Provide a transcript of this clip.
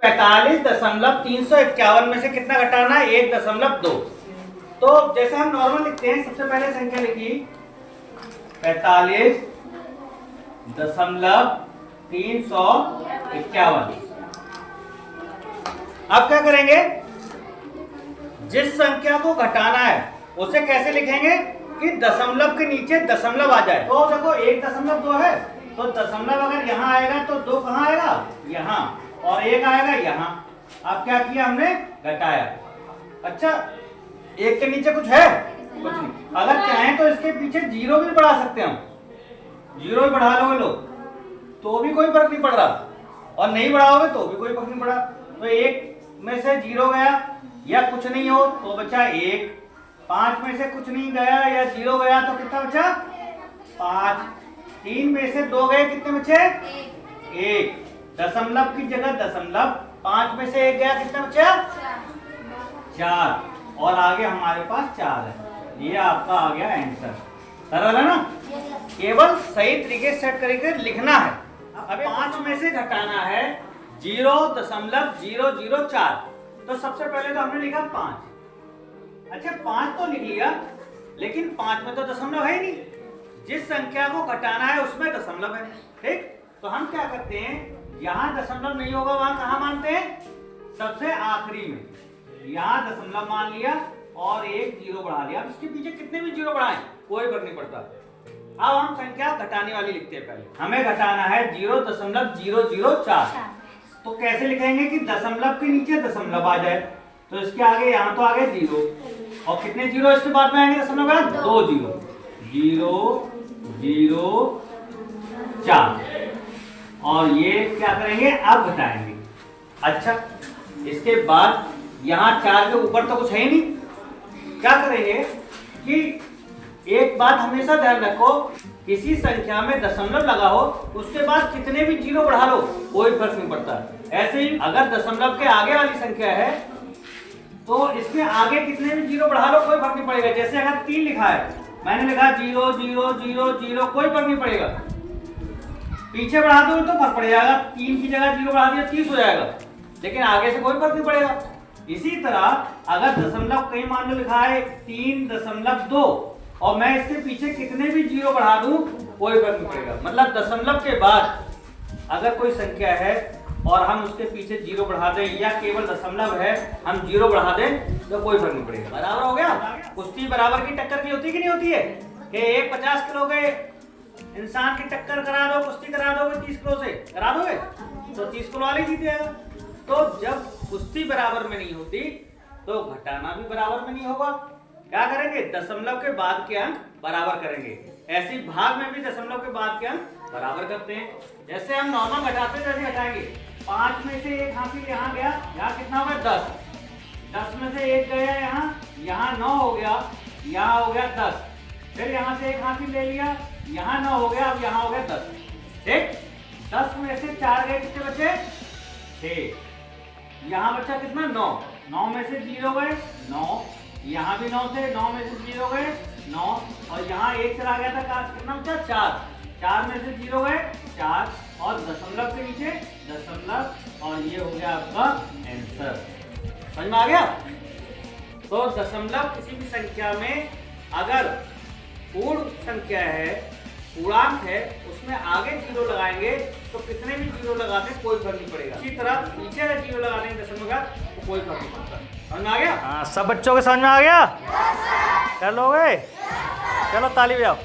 45.351 में से कितना घटाना है? 1.2। तो जैसे हम नॉर्मल लिखते हैं, सबसे पहले संख्या लिखी 45.351। अब क्या करेंगे? जिस संख्या को घटाना है उसे कैसे लिखेंगे कि दशमलव के नीचे दशमलव आ जाए। तो देखो 1.2 है, तो दशमलव अगर यहाँ आएगा तो 2 कहाँ आएगा? यहाँ, और 1 आएगा यहाँ। अब क्या किया हमने? घटाया। अच्छा, 1 के नीचे कुछ है? कुछ नहीं। अगर चाहें तो इसके पीछे 0 भी बढ़ा सकते हैं हम। 0 भी बढ़ा लोगे लोग तो भी कोई फर्क नहीं पड़ रहा, और नहीं बढ़ाओगे तो भी कोई फर्क नहीं पड़ा। तो 1 में से 0 गया या कुछ नहीं हो तो बचा 1। 5 में से कुछ नहीं गया या 0 गया तो कितना बचा? 5। 3 में से 2 गए, कितने बचे? 1। दशमलव की जगह दशमलव। 5 में से 1 गया, कितना बचा? 4। और आगे हमारे पास 4 है। ये आपका आ गया आंसर। सरल है ना? केवल सही तरीके से सेट करके लिखना है। अभी 5 में से घटाना है 0.004। तो सबसे पहले तो हमने लिखा 5। अच्छा, 5 तो लिख लिया, लेकिन 5 में तो दशमलव है ही नहीं। जिस संख्या को घटाना है उसमें दशमलव है। ठीक, तो हम क्या करते हैं, यहाँ दशमलव नहीं होगा वहां कहाँ मानते हैं? सबसे आखिरी में। यहाँ दशमलव मान लिया और एक 0 बढ़ा लिया। अब इसके पीछे कितने भी 0 बढ़ाएं कोई फर्क नहीं पड़ता। अब हम संख्या घटाने वाली लिखते हैं। पहले हमें घटाना है 0.004। तो कैसे लिखेंगे कि दशमलव के नीचे दशमलव आ जाए। तो इसके आगे, यहाँ तो आगे 0, और कितने 0 इसके बाद में आएंगे दशमलव बाद? 2 0। 0.004। और ये क्या करेंगे? अब घटाएंगे। अच्छा, इसके बाद यहाँ 4 के ऊपर तो कुछ है ही नहीं। क्या करेंगे कि एक बात हमेशा ध्यान रखो, किसी संख्या में दशमलव लगा हो उसके बाद कितने भी 0 बढ़ा लो कोई फर्क नहीं पड़ता। ऐसे ही अगर दशमलव के आगे वाली संख्या है तो इसमें आगे कितने भी 0 बढ़ा लो कोई फर्क नहीं पड़ेगा। जैसे अगर 3 लिखा है, मैंने लिखा 0 0 0 0, कोई फर्क नहीं पड़ेगा। पीछे बढ़ा दो तो फर्क पड़ जाएगा। 3 की जगह 0 बढ़ा दिया 30 हो जाएगा, लेकिन आगे से कोई फर्क नहीं पड़ेगा। इसी तरह अगर दशमलव कहीं मान लो लिखा है 3.2 और मैं इसके पीछे कितने भी 0 बढ़ा दूं कोई फर्क नहीं पड़ेगा। मतलब दशमलव के बाद अगर कोई संख्या है और हम उसके पीछे 0 बढ़ा दें, या केवल दशमलव है हम 0 बढ़ा दें तो कोई फर्क नहीं पड़ेगा। बराबर हो गया? कुश्ती बराबर की टक्कर की होती कि नहीं होती है? कि एक 50 किलो के इंसान की टक्कर करा दो, कुश्ती करा दोगे 30 किलो से, करा दोगे तो 30 किलो वाले जीत जाएगा। तो जब कुश्ती बराबर में नहीं होती तो घटाना भी बराबर में नहीं होगा। क्या करेंगे? दशमलव के बाद के अंक बराबर करेंगे। ऐसे ही भाग में भी दशमलव के बाद के अंक बराबर करते हैं। जैसे हम नॉर्मल घटाते हैं वैसे घटाएंगे। 5 में से 1 हासिल यहाँ गया, यहाँ कितना होगा? 10। 10 में से 1 गया यहाँ 9 हो गया, यहाँ हो गया 10। फिर यहाँ से 1 हासिल ले लिया, यहाँ 9 हो गया, अब यहाँ हो गया 10। ठीक, 10 में से 4 गए, कितने बचे? 6। यहाँ बचा कितना? 9। 9 में से 0 गए 9, यहाँ भी 9 से 9 में से 0 गए 9, और यहाँ 1 चला गया था, कितना बचा? 4। 4 में से 0 गए 4, और दशमलव के नीचे दशमलव, और ये हो गया आपका आंसर। समझ में आ गया? तो दशमलव किसी भी संख्या में अगर पूर्ण संख्या है, पूर्णांक है, उसमें आगे 0 लगाएंगे तो कितने भी 0 लगाते कोई फर्क नहीं पड़ेगा। इसी तरह पीछे अगर 0 लगा देंगे दशमलव का तो कोई फर्क नहीं पड़ता। समझ में आ गया? हाँ, सब बच्चों के समझ में आ गया? कर लोगे? चलो ताली बजाओ।